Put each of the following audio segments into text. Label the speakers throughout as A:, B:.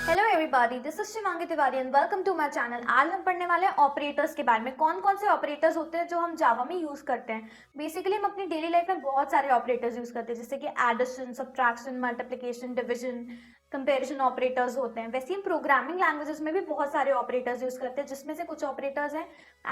A: Hello everybody, this is Shivangi Tiwari and welcome to my channel. आज हम पढ़ने वाले हैं ऑपरेटर्स के बारे में। कौन कौन से ऑपरेटर्स होते हैं जो हम जावा में यूज करते हैं। बेसिकली हम अपनी डेली लाइफ में बहुत सारे ऑपरेटर्स यूज करते हैं, जैसे कि addition, subtraction, multiplication, division, comparison operators होते हैं। वैसे हम प्रोग्रामिंग लैंग्वेजेस में भी बहुत सारे ऑपरेटर्स यूज करते हैं, जिसमें से कुछ ऑपरेटर्स हैं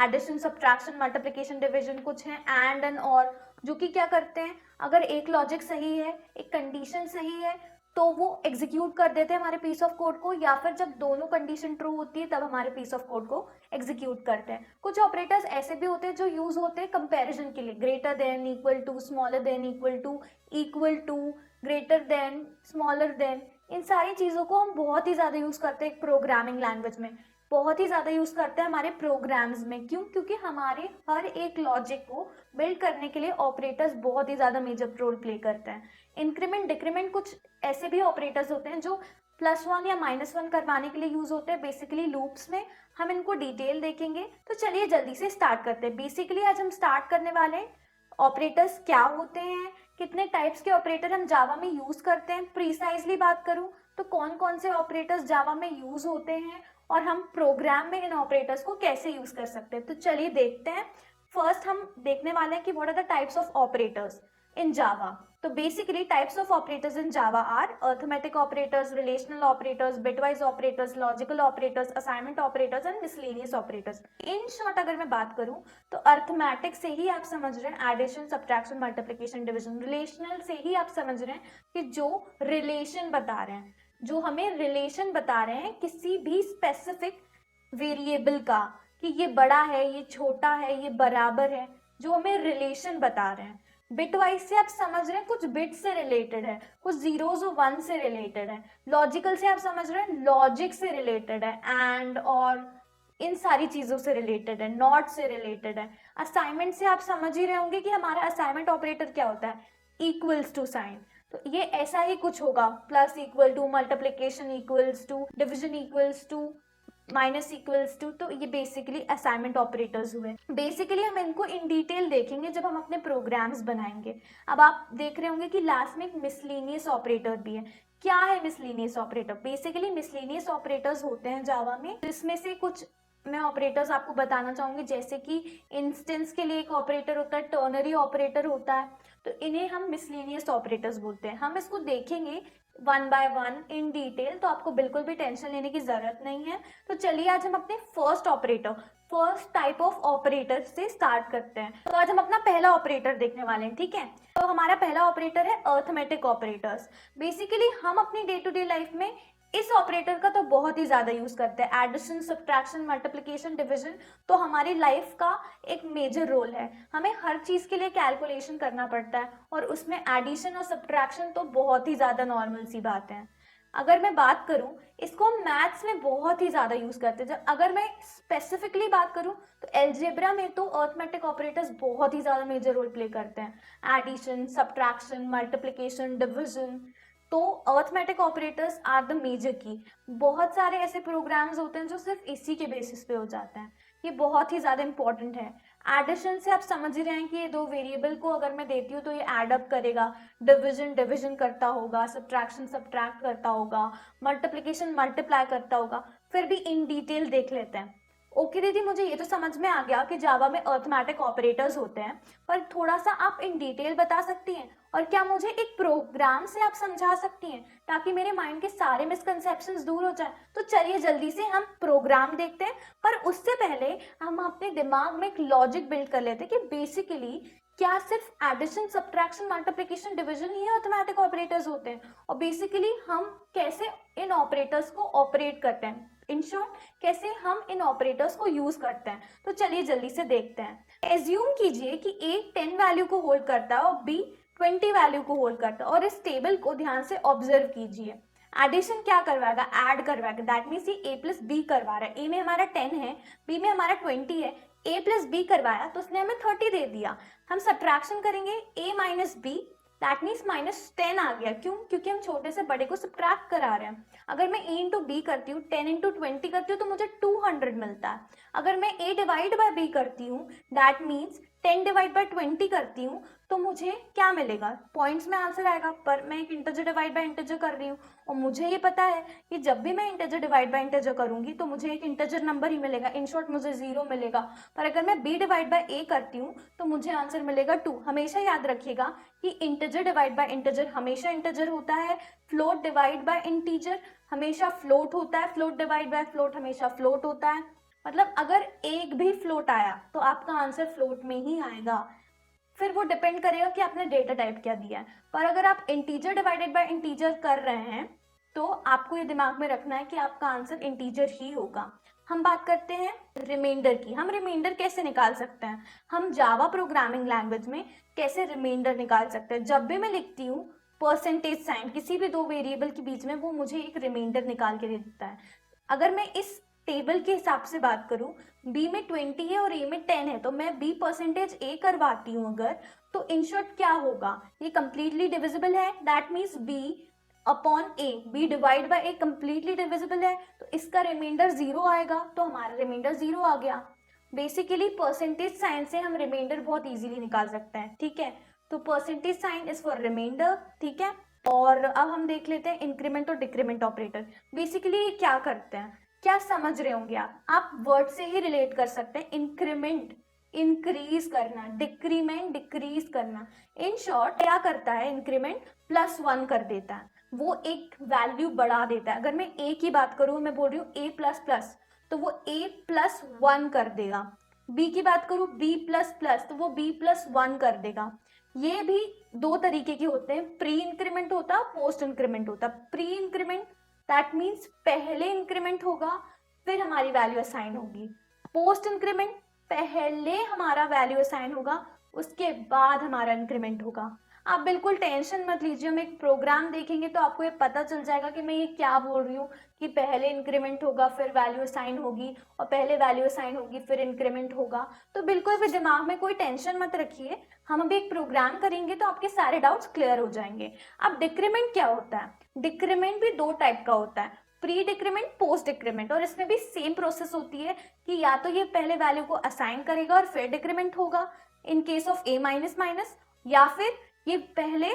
A: एडिशन, सब्ट्रैक्शन, मल्टीप्लिकेशन, डिवीजन, कुछ हैं एंड और, जो कि क्या करते हैं, अगर एक लॉजिक सही है, एक कंडीशन सही है, तो वो एग्जीक्यूट कर देते हैं हमारे पीस ऑफ कोड को, या फिर जब दोनों कंडीशन ट्रू होती है तब हमारे पीस ऑफ कोड को एग्जीक्यूट करते हैं। कुछ ऑपरेटर्स ऐसे भी होते हैं जो यूज होते हैं कंपैरिजन के लिए, greater than, equal to, smaller than, equal to, greater than, smaller than. इन सारी चीज़ों को हम बहुत ही ज़्यादा यूज़ करते हैं प्रोग्रामिंग लैंग्वेज में, बहुत ही ज़्यादा यूज़ करते हैं हमारे प्रोग्राम्स में। क्यों? क्योंकि हमारे हर एक लॉजिक को बिल्ड करने के लिए ऑपरेटर्स बहुत ही ज़्यादा मेजर रोल प्ले करते हैं। इंक्रीमेंट, डिक्रीमेंट, कुछ ऐसे भी ऑपरेटर्स होते हैं जो +1 या -1 करवाने के लिए यूज होते हैं बेसिकली लूप्स में। हम इनको डिटेल देखेंगे, तो चलिए जल्दी से स्टार्ट करते हैं। बेसिकली आज हम स्टार्ट करने वाले हैं ऑपरेटर्स क्या होते हैं, कितने टाइप्स के ऑपरेटर हम जावा में यूज करते हैं। प्रीसाइजली बात करूं तो कौन कौन से ऑपरेटर्स जावा में यूज होते हैं और हम प्रोग्राम में इन ऑपरेटर्स को कैसे यूज कर सकते हैं। तो चलिए देखते हैं। फर्स्ट हम देखने वाले हैं कि what are the types of operators in Java. So basically types of operators in Java are arithmetic operators, relational operators, bitwise operators, logical operators, assignment operators and miscellaneous operators. In short अगर मैं बात करूं तो arithmetic से ही आप समझ रहे हैं addition, subtraction, multiplication, division. relational से ही आप समझ रहे हैं कि जो relation बता रहे हैं, जो हमें relation बता रहे हैं किसी भी specific variable का, कि ये बड़ा है, ये छोटा है, ये बराबर है, जो हमें relation बता रहे हैं। बिटवाइज से आप समझ रहे हैं कुछ बिट से रिलेटेड है, कुछ जीरोज और वन से रिलेटेड है। लॉजिकल से आप समझ रहे हैं लॉजिक से रिलेटेड है, एंड और इन सारी चीजों से रिलेटेड है, नॉट से रिलेटेड है। असाइनमेंट से आप समझ ही रहे होंगे कि हमारा असाइनमेंट ऑपरेटर क्या होता है, इक्वल्स टू साइन। तो ये ऐसा ही कुछ होगा, plus equal to, multiplication equals to, division equals to, minus equals to. तो ये बेसिकली असाइनमेंट ऑपरेटर्स हुए। बेसिकली हम इनको इन डिटेल देखेंगे जब हम अपने प्रोग्राम्स बनाएंगे। अब आप देख रहे होंगे कि लास्ट में एक मिसलेनियस ऑपरेटर भी है। क्या है miscellaneous operator? Basically miscellaneous operators होते हैं जावा में, जिसमें से कुछ मैं ऑपरेटर्स आपको बताना चाहूंगी, जैसे कि इंस्टेंस के लिए एक ऑपरेटर होता है, टर्नरी ऑपरेटर होता है, तो इन्हें हम मिसलेनियस ऑपरेटर्स बोलते हैं। हम इसको देखेंगे one by one in detail, तो आपको बिल्कुल भी टेंशन लेने की जरूरत नहीं है। तो चलिए आज हम अपने फर्स्ट टाइप ऑफ ऑपरेटर से स्टार्ट करते हैं। तो आज हम अपना पहला ऑपरेटर देखने वाले हैं, ठीक है। तो हमारा पहला ऑपरेटर है अर्थमेटिक ऑपरेटर्स। बेसिकली हम अपनी डे टू डे लाइफ में इस ऑपरेटर का तो बहुत ही ज्यादा यूज करते हैं। एडिशन, सब्ट्रैक्शन, मल्टीप्लिकेशन, डिवीजन तो हमारी लाइफ का एक मेजर रोल है। हमें हर चीज के लिए कैलकुलेशन करना पड़ता है, और उसमें एडिशन और सब्ट्रैक्शन तो बहुत ही ज्यादा नॉर्मल सी बात है। अगर मैं बात करूं, इसको हम मैथ्स में बहुत ही ज्यादा यूज करते हैं। जब अगर मैं स्पेसिफिकली बात करूं तो एल्जेब्रा में तो अर्थमेटिक ऑपरेटर्स बहुत ही ज्यादा मेजर रोल प्ले करते हैं। एडिशन, सब्ट्रैक्शन, मल्टीप्लिकेशन, डिवीजन, तो arithmetic operators are the major की। बहुत सारे ऐसे प्रोग्राम्स होते हैं जो सिर्फ इसी के बेसिस पे हो जाते हैं। ये बहुत ही ज्यादा इंपॉर्टेंट है। एडिशन से आप समझ ही रहे हैं कि ये दो वेरिएबल को अगर मैं देती हूँ तो ये एड अप करेगा, डिवीजन डिवीजन करता होगा, सब्ट्रैक्शन सब्ट्रैक्ट करता होगा, मल्टीप्लिकेशन मल्टीप्लाई करता होगा। फिर भी इन डिटेल देख लेते हैं। ओके दीदी, मुझे ये तो समझ में आ गया कि जावा में अर्थमेटिक ऑपरेटर्स होते हैं, पर थोड़ा सा आप इन डिटेल बता सकती हैं, और क्या मुझे एक प्रोग्राम से आप समझा सकती हैं, ताकि मेरे माइंड के सारे मिसकंसेप्शंस दूर हो जाए। तो चलिए जल्दी से हम प्रोग्राम देखते हैं, पर उससे पहले हम अपने दिमाग में एक लॉजिक बिल्ड कर लेते हैं कि बेसिकली क्या सिर्फ एडिशन, सब्ट्रैक्शन, मल्टीप्लिकेशन, डिवीजन ही अर्थमेटिक ऑपरेटर्स होते हैं, और बेसिकली हम कैसे इन ऑपरेटर्स को ऑपरेट करते हैं, इन शॉर्ट कैसे हम इन ऑपरेटर्स को यूज करते हैं। तो चलिए जल्दी से देखते हैं। एज्यूम कीजिए कि A 10 वैल्यू को होल्ड करता है और B 20 वैल्यू को होल्ड करता है, और इस टेबल को ध्यान से ऑब्जर्व कीजिए। एडिशन क्या करवाएगा? ऐड करवाएगा। दैट मीन्स ये A प्लस बी करवा रहा है। A में हमारा 10 है, B में हमारा 20 है, A प्लस बी करवाया तो उसने हमें 30 दे दिया। हम सब्ट्रैक्शन करेंगे, A minus B, that means -10 आ गया। क्यों? क्योंकि हम छोटे से बड़े को सब्ट्रैक्ट करा रहे हैं। अगर मैं A इंटू बी करती हूँ, 10 इंटू 20 करती हूँ, तो मुझे 200 मिलता है। अगर मैं A डिवाइड बाय B करती हूँ, दैट मीन्स 10 डिवाइड बाय 20 करती हूँ तो मुझे क्या मिलेगा, पॉइंट्स में आंसर आएगा, पर मैं एक इंटीजर डिवाइड बाय इंटीजर कर रही हूँ और मुझे ये पता है कि जब भी मैं इंटीजर डिवाइड बाय इंटीजर करूंगी तो मुझे एक इंटीजर नंबर ही मिलेगा, इन शॉर्ट मुझे 0 मिलेगा। पर अगर मैं b डिवाइड बाय a करती हूँ तो मुझे आंसर मिलेगा 2। हमेशा याद रखिएगा कि इंटीजर डिवाइड बाय इंटीजर हमेशा इंटीजर होता है, फ्लोट डिवाइड बाय इंटीजर हमेशा फ्लोट होता है, फ्लोट डिवाइड बाय फ्लोट हमेशा फ्लोट होता है। मतलब अगर एक भी फ्लोट आया तो आपका आंसर फ्लोट में ही आएगा। फिर वो डिपेंड करेगा कि आपने डेटा टाइप क्या दिया है। पर अगर आप इंटीजर डिवाइडेड बाय इंटीजर कर रहे हैं तो आपको ये दिमाग में रखना है कि आपका आंसर इंटीजर ही होगा। हम बात करते हैं रिमाइंडर की। हम रिमाइंडर कैसे निकाल सकते हैं, हम जावा प्रोग्रामिंग लैंग्वेज में कैसे रिमाइंडर निकाल सकते हैं। जब भी मैं लिखती हूँ परसेंटेज साइन किसी भी दो वेरिएबल के बीच में, वो मुझे एक रिमाइंडर निकाल के दे देता है। अगर मैं इस टेबल के हिसाब से बात करूं, b में 20 है और a में 10 है, तो मैं b परसेंटेज a करवाती हूँ अगर, तो इन शॉर्ट क्या होगा, ये कंप्लीटली डिविजिबल है, that means b upon a, b divide by a completely divisible है, तो इसका रिमाइंडर 0 आएगा, तो हमारा रिमाइंडर 0 आ गया। बेसिकली परसेंटेज साइन से हम रिमाइंडर बहुत इजीली निकाल सकते हैं, ठीक है। तो percentage sign is for reminder, ठीक है। और अब हम देख लेते हैं इंक्रीमेंट और डिक्रीमेंट ऑपरेटर। बेसिकली ये क्या करते हैं, क्या समझ रहे होंगे आप वर्ड से ही रिलेट कर सकते हैं। इंक्रीमेंट इंक्रीज करना, डिक्रीमेंट डिक्रीज करना। इन शॉर्ट क्या करता है इंक्रीमेंट, +1 कर देता है, वो एक वैल्यू बढ़ा देता है। अगर मैं a की बात करूं, मैं बोल रही हूँ a प्लस प्लस, तो वो a+1 कर देगा। b की बात करूं b प्लस प्लस, तो वो b+1 कर देगा। ये भी दो तरीके के होते हैं, प्री इंक्रीमेंट होता है, पोस्ट इंक्रीमेंट होता है। प्री इंक्रीमेंट दैट मीन्स पहले इंक्रीमेंट होगा फिर हमारी वैल्यू असाइन होगी। पोस्ट इंक्रीमेंट पहले हमारा वैल्यू असाइन होगा उसके बाद हमारा इंक्रीमेंट होगा। आप बिल्कुल टेंशन मत लीजिए, हम एक प्रोग्राम देखेंगे तो आपको ये पता चल जाएगा कि मैं ये क्या बोल रही हूँ, कि पहले इंक्रीमेंट होगा फिर वैल्यू असाइन होगी, और पहले वैल्यू असाइन होगी फिर इंक्रीमेंट होगा। तो बिल्कुल भी दिमाग में कोई टेंशन मत रखिए, हम अभी एक प्रोग्राम करेंगे तो आपके सारे डाउट्स क्लियर हो जाएंगे। अब डिक्रीमेंट क्या होता है, डिक्रीमेंट भी दो टाइप का होता है, प्री डिक्रीमेंट, पोस्ट डिक्रीमेंट। और इसमें भी सेम प्रोसेस होती है कि या तो ये पहले वैल्यू को असाइन करेगा और फिर डिक्रीमेंट होगा in case of a minus minus, या फिर ये पहले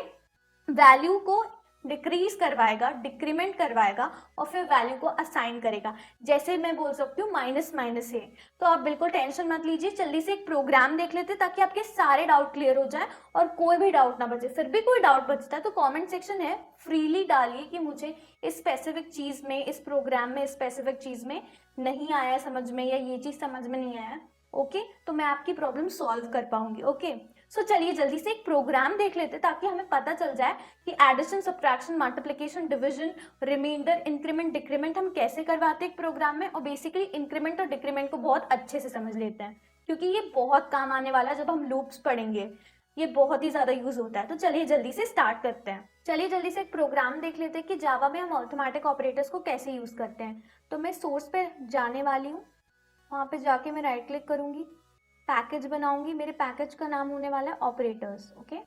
A: वैल्यू को डिक्रीज करवाएगा, डिक्रीमेंट करवाएगा और फिर वैल्यू को असाइन करेगा। जैसे मैं बोल सकती हूँ माइनस माइनस है। तो आप बिल्कुल टेंशन मत लीजिए, जल्दी से एक प्रोग्राम देख लेते हैं ताकि आपके सारे डाउट क्लियर हो जाए और कोई भी डाउट ना बचे। फिर भी कोई डाउट बचता है तो कमेंट सेक्शन है, फ्रीली डालिए कि मुझे इस स्पेसिफिक चीज में, इस प्रोग्राम में, स्पेसिफिक चीज में नहीं आया समझ में, या ये चीज समझ में नहीं आया, ओके, तो मैं आपकी प्रॉब्लम सॉल्व कर पाऊंगी। ओके, सो चलिए जल्दी से एक प्रोग्राम देख लेते हैं ताकि हमें पता चल जाए कि addition, subtraction, multiplication, division, reminder, increment, decrement हम कैसे करवाते हैं एक प्रोग्राम में। और बेसिकली इंक्रीमेंट और डिक्रीमेंट को बहुत अच्छे से समझ लेते हैं क्योंकि ये बहुत काम आने वाला है जब हम लूप्स पढ़ेंगे, ये बहुत ही ज्यादा यूज होता है। तो चलिए जल्दी से स्टार्ट करते हैं। चलिए जल्दी से एक प्रोग्राम देख लेते हैं कि जावा में हम अरिथमेटिक ऑपरेटर्स को कैसे यूज करते हैं। तो मैं सोर्स पे जाने वाली हूँ, वहाँ पे जाके मैं राइट क्लिक करूंगी, पैकेज बनाऊंगी, मेरे पैकेज का नाम होने वाला है ऑपरेटर्स, ओके।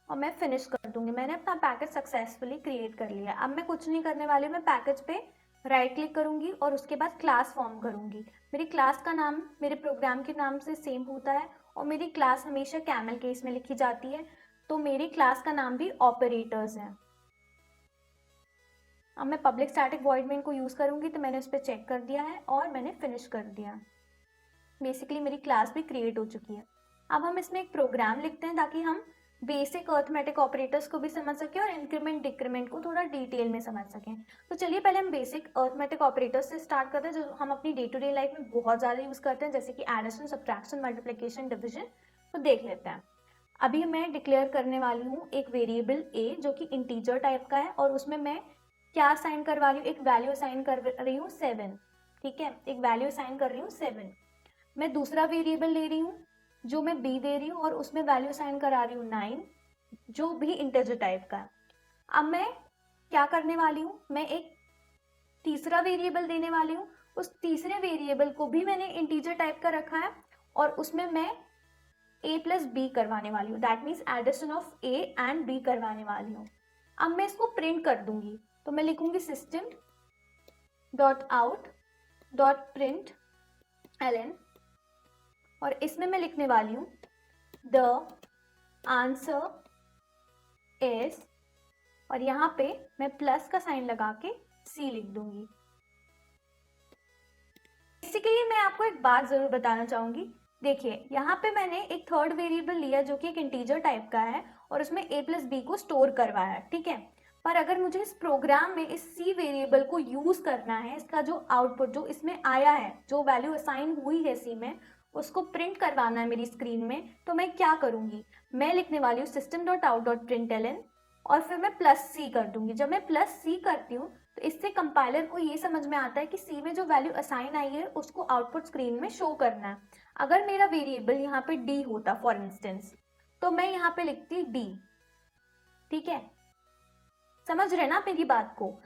A: और मैं फिनिश कर दूंगी। मैंने अपना पैकेज सक्सेसफुली क्रिएट कर लिया। अब मैं कुछ नहीं करने वाली, मैं पैकेज पे राइट क्लिक करूंगी और उसके बाद क्लास फॉर्म करूंगी। मेरी क्लास का नाम मेरे प्रोग्राम के नाम से सेम होता है और मेरी क्लास हमेशा कैमल केस में लिखी जाती है, तो मेरी क्लास का नाम भी ऑपरेटर्स है। अब मैं पब्लिक स्टैटिक वॉइड मेन को यूज़ करूंगी, तो मैंने उस पर चेक कर दिया है और मैंने फिनिश कर दिया। बेसिकली मेरी क्लास भी क्रिएट हो चुकी है। अब हम इसमें एक प्रोग्राम लिखते हैं ताकि हम बेसिक अरिथमेटिक ऑपरेटर्स को भी समझ सकें और इंक्रीमेंट डिक्रीमेंट को थोड़ा डिटेल में समझ सकें। तो चलिए पहले हम बेसिक अरिथमेटिक ऑपरेटर्स से स्टार्ट करते हैं जो हम अपनी डे टू डे लाइफ में बहुत ज़्यादा यूज़ करते हैं, जैसे कि एडिशन, सब्ट्रैक्शन, मल्टीप्लिकेशन, डिविजन। तो देख लेते हैं। अभी मैं डिक्लेयर करने वाली हूँ एक वेरिएबल a जो कि इंटीजर टाइप का है और उसमें मैं क्या असाइन करवा रही हूँ, एक वैल्यू असाइन कर रही हूँ 7, ठीक है, एक वैल्यू असाइन कर रही हूँ 7। मैं दूसरा वेरिएबल ले रही हूँ जो मैं b दे रही हूँ और उसमें वैल्यू असाइन करा रही हूँ 9, जो भी इंटीजर टाइप का है। अब मैं क्या करने वाली हूँ, मैं एक तीसरा वेरिएबल देने वाली हूँ, उस तीसरे वेरिएबल को भी मैंने इंटीजर टाइप का रखा है और उसमें मैं a प्लस b करवाने वाली हूँ, that means addition of a and b करवाने वाली हूँ। अब मैं इसको प्रिंट कर दूंगी, तो मैं लिखूंगी system dot out dot print ln, और इसमें मैं लिखने वाली हूँ द आंसर इज, और यहाँ पे मैं प्लस का साइन लगा के सी लिख दूंगी। बेसिकली मैं आपको एक बात जरूर बताना चाहूंगी। देखिए यहाँ पे मैंने एक थर्ड वेरिएबल लिया जो कि एक इंटीजर टाइप का है और उसमें a प्लस बी को स्टोर करवाया है, ठीक है। पर अगर मुझे इस प्रोग्राम में इस सी वेरिएबल को यूज करना है, इसका जो आउटपुट जो इसमें आया है, जो वैल्यू असाइन हुई है सी में, उसको प्रिंट करवाना है मेरी स्क्रीन में, तो मैं क्या करूंगी, मैं लिखने वाली हूँ system dot out dot print ln और फिर मैं प्लस सी कर दूंगी। जब मैं प्लस सी करती हूँ तो इससे कंपाइलर को ये समझ में आता है कि सी में जो वैल्यू असाइन आई है उसको आउटपुट स्क्रीन में शो करना है। अगर मेरा वेरिएबल यहाँ पे डी होता फॉर इंस्टेंस, तो मैं यहाँ पे लिखती डी, ठीक है। समझ रहे ना आप मेरी बात को?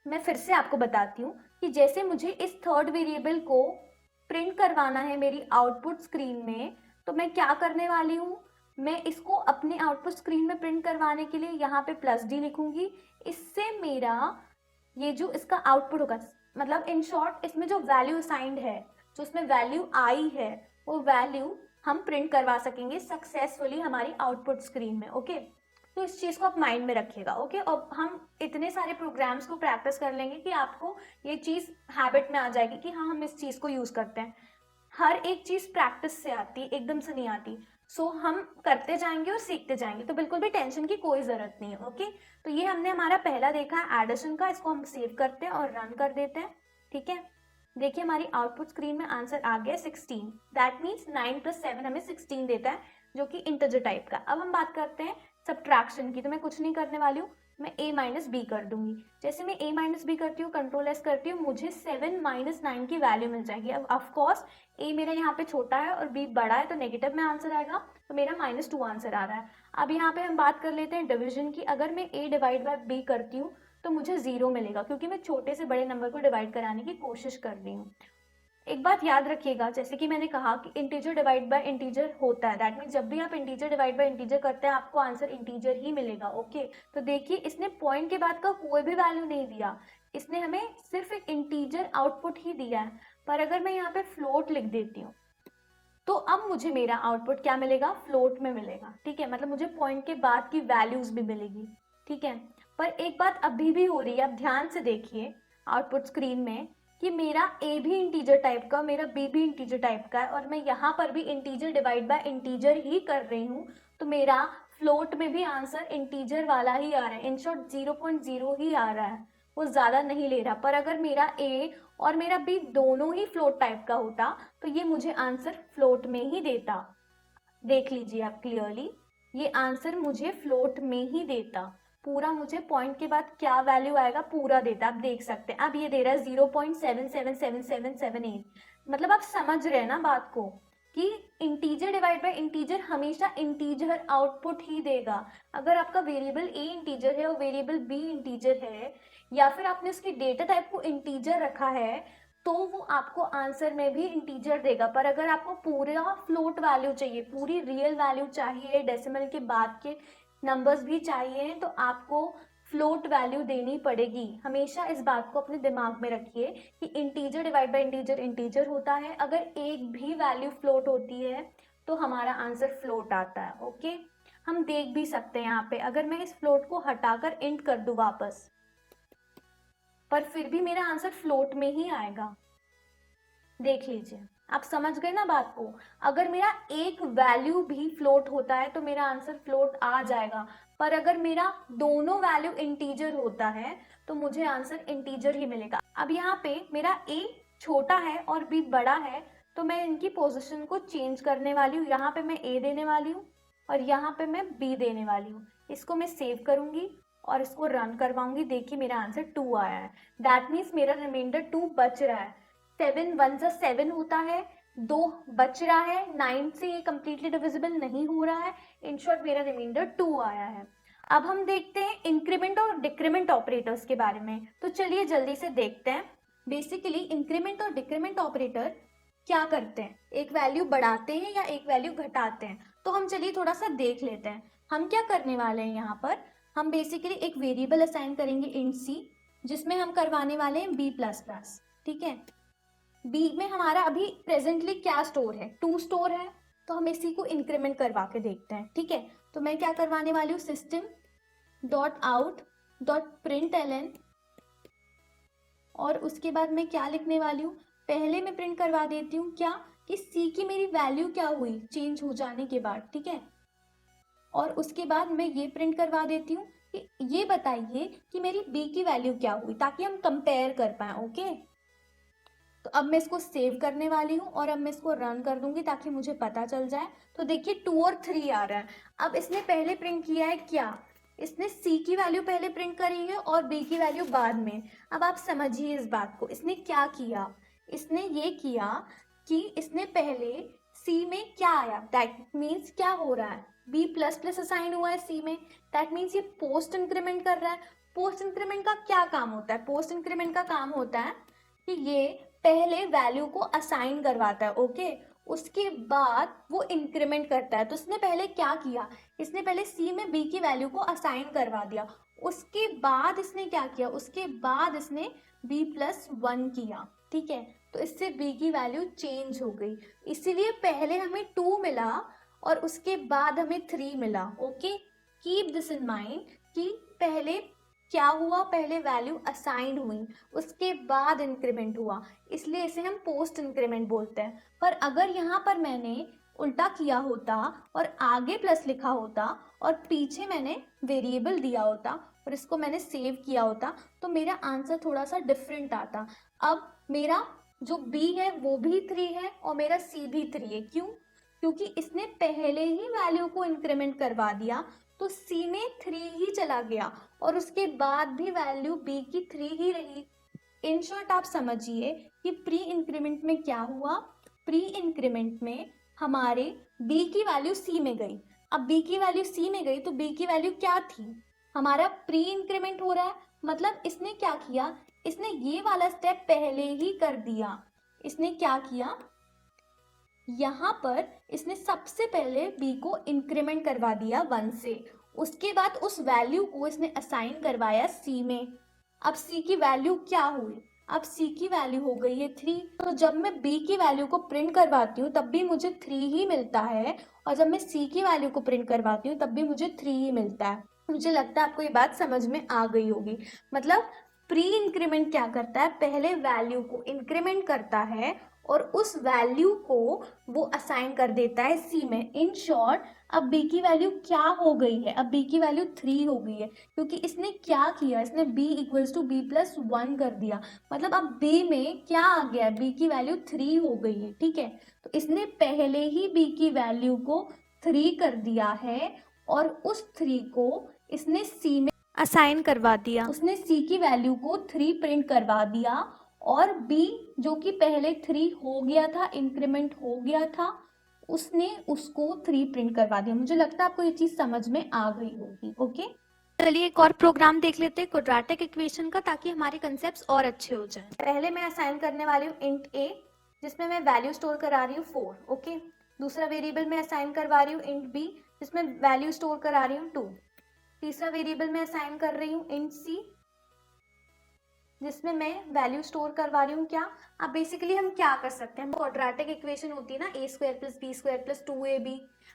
A: मैं फिर से आपको बताती हूँ कि जैसे मुझे इस थर्ड वेरिएबल को प्रिंट करवाना है मेरी आउटपुट स्क्रीन में, तो मैं क्या करने वाली हूँ, मैं इसको अपने आउटपुट स्क्रीन में प्रिंट करवाने के लिए यहाँ पे प्लस डी लिखूंगी। इससे मेरा ये जो इसका आउटपुट होगा, मतलब इन शॉर्ट इसमें जो वैल्यू असाइंड है, जो इसमें वैल्यू आई है, वो वैल्यू हम प्रिंट करवा सकेंगे सक्सेसफुली हमारी आउटपुट स्क्रीन में। ओके, तो इस चीज़ को आप माइंड में रखिएगा। ओके, और हम इतने सारे प्रोग्राम्स को प्रैक्टिस कर लेंगे कि आपको ये चीज़ हैबिट में आ जाएगी कि हाँ हम इस चीज़ को यूज़ करते हैं। हर एक चीज़ प्रैक्टिस से आती है, एकदम से नहीं आती। सो हम करते जाएंगे और सीखते जाएंगे, तो बिल्कुल भी टेंशन की कोई ज़रूरत नहीं है। ओके, तो ये हमने हमारा पहला देखा है एडिशन का, इसको हम सेव करते हैं और रन कर देते हैं, ठीक है। देखिए हमारी आउटपुट स्क्रीन में आंसर आ गया 16, दैट मीन्स 9 + 7 हमें 16 देता है, जो कि इंटीजर टाइप का। अब हम बात करते हैं सब्ट्रैक्शन की, तो मैं कुछ नहीं करने वाली हूँ, मैं a - b कर दूंगी। जैसे मैं a - b करती हूँ, कंट्रोल एस करती हूँ, मुझे 7 - 9 की वैल्यू मिल जाएगी। अब ऑफकोर्स a मेरा यहाँ पे छोटा है और b बड़ा है, तो नेगेटिव में आंसर आएगा, तो मेरा -2 आंसर आ रहा है। अब यहाँ पे हम बात कर लेते हैं डिवीजन की। अगर मैं a डिवाइड बाय b करती हूँ तो मुझे 0 मिलेगा, क्योंकि मैं छोटे से बड़े नंबर को डिवाइड कराने की कोशिश कर रही हूँ। एक बात याद रखिएगा, जैसे कि मैंने कहा कि इंटीजर डिवाइड बाय इंटीजर होता है, दैट मीन्स जब भी आप इंटीजर डिवाइड बाय इंटीजर करते हैं आपको आंसर इंटीजर ही मिलेगा। ओके, तो देखिए इसने पॉइंट के बाद का कोई भी वैल्यू नहीं दिया, इसने हमें सिर्फ एक इंटीजर आउटपुट ही दिया है। पर अगर मैं यहाँ पे फ्लोट लिख देती हूँ तो अब मुझे मेरा आउटपुट क्या मिलेगा, फ्लोट में मिलेगा, ठीक है। मतलब मुझे पॉइंट के बाद की वैल्यूज भी मिलेगी, ठीक है। पर एक बात अभी भी हो रही है, आप ध्यान से देखिए आउटपुट स्क्रीन में कि मेरा a भी इंटीजर टाइप का, मेरा b भी इंटीजर टाइप का है, और मैं यहाँ पर भी इंटीजर डिवाइड बाय इंटीजर ही कर रही हूँ, तो मेरा फ्लोट में भी आंसर इंटीजर वाला ही आ रहा है। इन शॉर्ट 0.0 ही आ रहा है, वो ज़्यादा नहीं ले रहा। पर अगर मेरा a और मेरा b दोनों ही फ्लोट टाइप का होता तो ये मुझे आंसर फ्लोट में ही देता। देख लीजिए आप क्लियरली, ये आंसर मुझे फ्लोट में ही देता, पूरा मुझे पॉइंट के बाद क्या वैल्यू आएगा पूरा देता। आप देख सकते हैं, अब ये दे रहा है 0.777778। मतलब आप समझ रहे हैं ना बात को कि इंटीजर डिवाइड बाय इंटीजर हमेशा इंटीजर आउटपुट ही देगा। अगर आपका वेरिएबल a इंटीजर है और वेरिएबल b इंटीजर है, या फिर आपने उसके डेटा टाइप को इंटीजर रखा है, तो वो आपको आंसर में भी इंटीजर देगा। पर अगर आपको पूरा फ्लोट वैल्यू चाहिए, पूरी रियल वैल्यू चाहिए, डेसिमल के बाद के नंबर्स भी चाहिए, तो आपको फ्लोट वैल्यू देनी पड़ेगी। हमेशा इस बात को अपने दिमाग में रखिए कि integer divide by integer integer होता है, अगर एक भी वैल्यू फ्लोट होती है तो हमारा आंसर फ्लोट आता है। ओके, हम देख भी सकते हैं यहाँ पे, अगर मैं इस फ्लोट को हटाकर इंट कर दूं वापस, पर फिर भी मेरा आंसर फ्लोट में ही आएगा। देख लीजिए, आप समझ गए ना बात को। अगर मेरा एक वैल्यू भी फ्लोट होता है तो मेरा आंसर फ्लोट आ जाएगा, पर अगर मेरा दोनों वैल्यू इंटीजर होता है तो मुझे आंसर इंटीजर ही मिलेगा। अब यहाँ पे मेरा a छोटा है और b बड़ा है, तो मैं इनकी पोजीशन को चेंज करने वाली हूँ। यहाँ पे मैं a देने वाली हूँ और यहाँ पे मैं b देने वाली हूँ। इसको मैं सेव करूंगी और इसको रन करवाऊंगी। देखिए मेरा आंसर 2 आया है, दैट मीन्स मेरा रिमाइंडर 2 बच रहा है। 7 1 + 7 होता है, 2 बच रहा है, 9 से ये कम्प्लीटली डिविजिबल नहीं हो रहा है। इन शॉर्ट मेरा रिमाइंडर 2 आया है। अब हम देखते हैं इंक्रीमेंट और डिक्रीमेंट ऑपरेटर्स के बारे में, तो चलिए जल्दी से देखते हैं। बेसिकली इंक्रीमेंट और डिक्रीमेंट ऑपरेटर क्या करते हैं, एक वैल्यू बढ़ाते हैं या एक वैल्यू घटाते हैं। तो हम चलिए थोड़ा सा देख लेते हैं हम क्या करने वाले हैं। यहाँ पर हम बेसिकली एक वेरिएबल असाइन करेंगे इंट सी, जिसमें हम करवाने वाले हैं b++, ठीक है। बी में हमारा अभी प्रेजेंटली क्या स्टोर है, 2 स्टोर है, तो हम इसी को इंक्रीमेंट करवा के देखते हैं, ठीक है। तो मैं क्या करवाने वाली हूँ, system dot out dot print ln, और उसके बाद मैं क्या लिखने वाली हूँ, पहले मैं प्रिंट करवा देती हूँ क्या, कि सी की मेरी वैल्यू क्या हुई चेंज हो जाने के बाद, ठीक है। और उसके बाद मैं ये प्रिंट करवा देती हूँ कि ये बताइए कि मेरी बी की वैल्यू क्या हुई, ताकि हम कंपेयर कर पाए, ओके। तो अब मैं इसको सेव करने वाली हूँ और अब मैं इसको रन कर दूंगी ताकि मुझे पता चल जाए। तो देखिए 2 और 3 आ रहा है। अब इसने पहले प्रिंट किया है क्या, इसने सी की वैल्यू पहले प्रिंट करी है और बी की वैल्यू बाद में। अब आप समझिए इस बात को, इसने क्या किया, इसने ये किया कि इसने पहले सी में क्या आया, दैट मीन्स क्या हो रहा है, बी प्लस प्लस असाइन हुआ है सी में, दैट मीन्स ये पोस्ट इंक्रीमेंट कर रहा है। पोस्ट इंक्रीमेंट का क्या काम होता है, पोस्ट इंक्रीमेंट का काम होता है कि ये पहले वैल्यू को असाइन करवाता है, ओके, उसके बाद वो इंक्रीमेंट करता है। तो इसने पहले क्या किया, इसने पहले सी में बी की वैल्यू को असाइन करवा दिया, उसके बाद इसने क्या किया, उसके बाद इसने बी प्लस 1 किया, ठीक है। तो इससे बी की वैल्यू चेंज हो गई, इसीलिए पहले हमें 2 मिला और उसके बाद हमें 3 मिला, okay. Keep this in mind कि पहले क्या हुआ, पहले वैल्यू असाइन हुई, उसके बाद इंक्रीमेंट हुआ, इसलिए इसे हम पोस्ट इंक्रीमेंट बोलते हैं। पर अगर यहाँ पर मैंने उल्टा किया होता और आगे प्लस लिखा होता और पीछे मैंने वेरिएबल दिया होता और इसको मैंने सेव किया होता, तो मेरा आंसर थोड़ा सा डिफरेंट आता। अब मेरा जो बी है वो भी 3 है और मेरा सी भी 3 है, क्यों, क्योंकि इसने पहले ही वैल्यू को इंक्रीमेंट करवा दिया, तो सी में 3 ही चला गया और उसके बाद भी वैल्यू बी की 3 ही रही। इन शॉर्ट आप समझिए कि प्री इंक्रीमेंट में क्या हुआ, प्री इंक्रीमेंट में हमारे बी की वैल्यू सी में गई। अब बी की वैल्यू सी में गई तो बी की वैल्यू क्या थी, हमारा प्री इंक्रीमेंट हो रहा है, मतलब इसने क्या किया, इसने ये वाला स्टेप पहले ही कर दिया। इसने क्या किया, यहाँ पर इसने सबसे पहले b को इंक्रीमेंट करवा दिया 1 से, उसके बाद उस वैल्यू को इसने असाइन करवाया c में। अब c की वैल्यू क्या हुई, अब c की वैल्यू हो गई है 3, तो जब मैं b की वैल्यू को प्रिंट करवाती हूँ तब भी मुझे 3 ही मिलता है, और जब मैं c की वैल्यू को प्रिंट करवाती हूँ तब भी मुझे 3 ही मिलता है। मुझे लगता है आपको ये बात समझ में आ गई होगी। मतलब प्री इंक्रीमेंट क्या करता है, पहले वैल्यू को इंक्रीमेंट करता है और उस वैल्यू को वो असाइन कर देता है सी में। इन शॉर्ट अब बी की वैल्यू क्या हो गई है, अब बी की वैल्यू 3 हो गई है, क्योंकि इसने क्या किया, इसने b equals to B plus 1 कर दिया। मतलब अब b में क्या आ गया, b की वैल्यू 3 हो गई है, ठीक है। तो इसने पहले ही b की वैल्यू को 3 कर दिया है और उस 3 को इसने c में असाइन करवा दिया, उसने c की वैल्यू को 3 प्रिंट करवा दिया और b जो कि पहले 3 हो गया था, इंक्रीमेंट हो गया था, उसने उसको 3 प्रिंट करवा दिया। मुझे लगता है आपको ये चीज समझ में आ गई होगी, ओके। चलिए एक और प्रोग्राम देख लेते हैं क्वाड्रेटिक इक्वेशन का, ताकि हमारे कंसेप्ट्स और अच्छे हो जाएं। पहले मैं असाइन करने वाली हूँ इंट a, जिसमें मैं वैल्यू स्टोर करा रही हूँ 4, ओके। दूसरा वेरिएबल मैं असाइन करवा रही हूँ इंट b, जिसमें वैल्यू स्टोर करा रही हूँ 2। तीसरा वेरिएबल मैं असाइन कर रही हूँ इंट c, जिसमें मैं वैल्यू स्टोर करवा रही हूँ क्या। अब बेसिकली हम क्या कर सकते हैं, क्वाड्रेटिक इक्वेशन होती है ना, a square plus B square plus 2ab,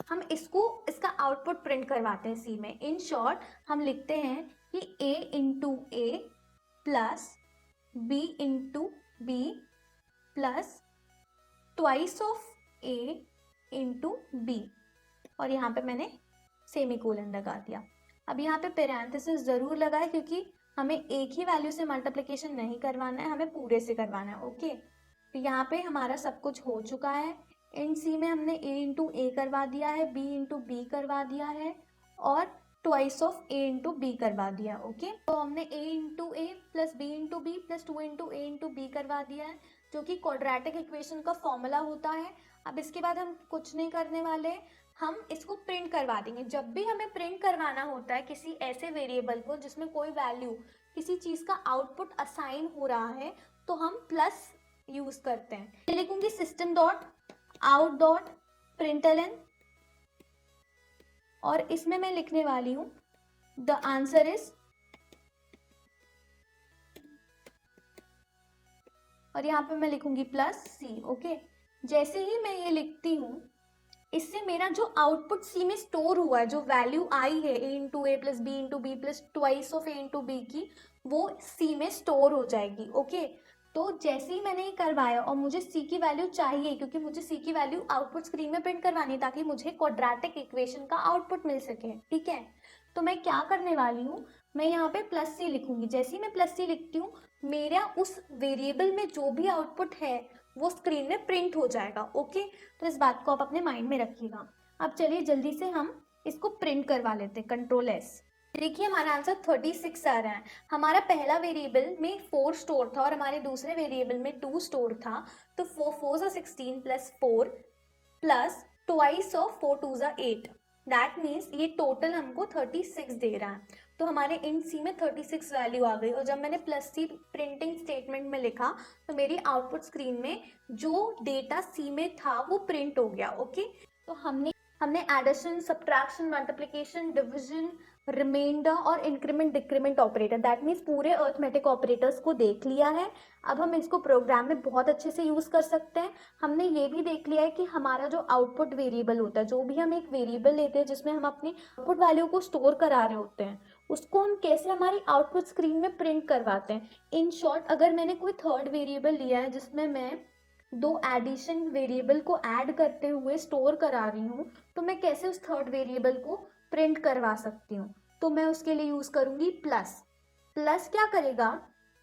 A: हम इसका आउटपुट प्रिंट करवाते हैं सी में। इन शॉर्ट हम लिखते हैं कि a into A plus b into B plus twice of a into B, और यहाँ पे मैंने सेमीकोलन लगा दिया। अब यहाँ पे पैरेंथेसिस जरूर लगाए, क्योंकि हमें एक ही वैल्यू से मल्टीप्लिकेशन नहीं करवाना है, हमें पूरे से करवाना है, ओके। तो यहाँ पे हमारा सब कुछ हो चुका है। इन सी में हमने a इंटू ए करवा दिया है, b इंटू बी करवा दिया है और twice of a into B करवा दिया, ओके। तो हमने a into A plus B into B plus 2 into A into B करवा दिया है, जो कि क्वाड्रेटिक इक्वेशन का फॉर्मूला होता है। अब इसके बाद हम कुछ नहीं करने वाले, हम इसको प्रिंट करवा देंगे। जब भी हमें प्रिंट करवाना होता है किसी ऐसे वेरिएबल को जिसमें कोई वैल्यू, किसी चीज का आउटपुट असाइन हो रहा है, तो हम प्लस यूज करते हैं। लिखूंगी system dot out dot println, और इसमें मैं लिखने वाली हूं द आंसर इज और यहाँ पे मैं लिखूंगी प्लस सी। ओके, जैसे ही मैं ये लिखती हूँ, इससे मेरा जो आउटपुट सी में स्टोर हुआ है, जो वैल्यू आई है A into A plus B into B plus twice of A into B की, वो सी में स्टोर हो जाएगी। ओके, तो जैसे ही मैंने ये करवाया और मुझे सी की वैल्यू चाहिए, क्योंकि मुझे सी की वैल्यू आउटपुट स्क्रीन में प्रिंट करवानी है ताकि मुझे क्वाड्रेटिक इक्वेशन का आउटपुट मिल सके। ठीक है, तो मैं क्या करने वाली हूँ, मैं यहाँ पे प्लस सी लिखूंगी। जैसे ही मैं प्लस सी लिखती हूँ, मेरा उस वेरिएबल में जो भी आउटपुट है वो स्क्रीन में प्रिंट हो जाएगा। ओके, तो इस बात को आप अपने माइंड में रखिएगा। अब चलिए जल्दी से हम इसको प्रिंट करवा लेते हैं, कंट्रोल एस। देखिए हमारा आंसर 36 आ रहा है। हमारा पहला वेरिएबल में 4 स्टोर था और हमारे दूसरे वेरिएबल में 2 स्टोर था, तो 4 4 16 plus 4 plus twice of 4 2 8, that means ये टोटल हमको 36 दे रहा है। तो हमारे इन सी में 36 वैल्यू आ गई, और जब मैंने प्लस सी प्रिंटिंग स्टेटमेंट में लिखा तो मेरी आउटपुट स्क्रीन में जो डेटा सी में था वो प्रिंट हो गया। ओके, तो हमने addition, subtraction, multiplication, division, remainder और increment decrement operator, that means पूरे अर्थमेटिक ऑपरेटर्स को देख लिया है। अब हम इसको प्रोग्राम में बहुत अच्छे से यूज़ कर सकते हैं। हमने ये भी देख लिया है कि हमारा जो आउटपुट वेरिएबल होता है, जो भी हम एक वेरिएबल लेते हैं जिसमें हम अपनी आउटपुट वैल्यू को स्टोर करा रहे होते हैं, उसको हम कैसे हमारी आउटपुट स्क्रीन में प्रिंट करवाते हैं। इन शॉर्ट, अगर मैंने कोई थर्ड वेरिएबल लिया है जिसमें मैं दो एडिशन वेरिएबल को ऐड करते हुए स्टोर करा रही हूँ, तो मैं कैसे उस थर्ड वेरिएबल को प्रिंट करवा सकती हूँ। तो मैं उसके लिए यूज़ करूँगी प्लस। प्लस क्या करेगा,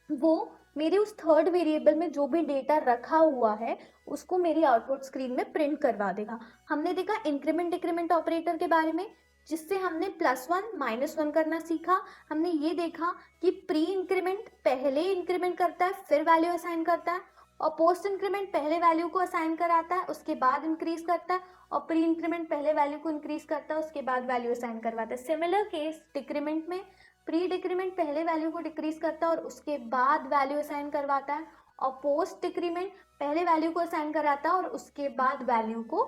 A: वो मेरे उस थर्ड वेरिएबल में जो भी डेटा रखा हुआ है उसको मेरी आउटपुट स्क्रीन में प्रिंट करवा देगा। हमने देखा इंक्रीमेंट डिक्रीमेंट ऑपरेटर के बारे में, जिससे हमने +1 -1 करना सीखा। हमने ये देखा कि प्री इंक्रीमेंट पहले इंक्रीमेंट करता है फिर वैल्यू असाइन करता है, और पोस्ट इंक्रीमेंट पहले वैल्यू को असाइन कराता है उसके बाद इंक्रीज करता है, और प्री इंक्रीमेंट पहले वैल्यू को इंक्रीज करता है उसके बाद वैल्यू असाइन करवाता है। सिमिलर केस डिक्रीमेंट में, प्री डिक्रीमेंट पहले वैल्यू को डिक्रीज करता है और उसके बाद वैल्यू असाइन करवाता है, और पोस्ट डिक्रीमेंट पहले वैल्यू को असाइन कराता है और उसके बाद वैल्यू को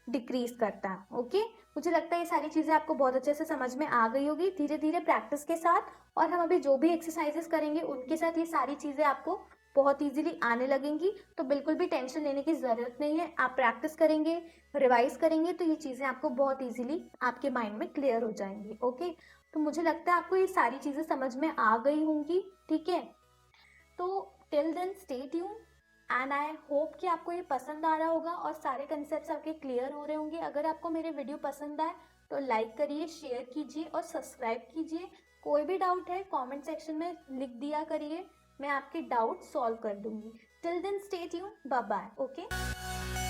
A: डिक्रीज करता है। ओके, मुझे लगता है ये सारी चीज़ें आपको बहुत अच्छे से समझ में आ गई होगी धीरे धीरे प्रैक्टिस के साथ, और हम अभी जो भी एक्सरसाइजेस करेंगे उनके साथ ये सारी चीज़ें आपको बहुत इजीली आने लगेंगी। तो बिल्कुल भी टेंशन लेने की ज़रूरत नहीं है, आप प्रैक्टिस करेंगे, रिवाइज करेंगे तो ये चीज़ें आपको बहुत इजीली आपके माइंड में क्लियर हो जाएंगी। ओके, तो मुझे लगता है आपको ये सारी चीज़ें समझ में आ गई होंगी। ठीक है, तो till then stay tune and I hope कि आपको ये पसंद आ रहा होगा और सारे कंसेप्ट्स आपके क्लियर हो रहे होंगे। अगर आपको मेरे वीडियो पसंद आए तो लाइक करिए, शेयर कीजिए और सब्सक्राइब कीजिए। कोई भी डाउट है कमेंट सेक्शन में लिख दिया करिए, मैं आपके डाउट सॉल्व कर दूंगी। Till then stay tune, bye bye. Okay.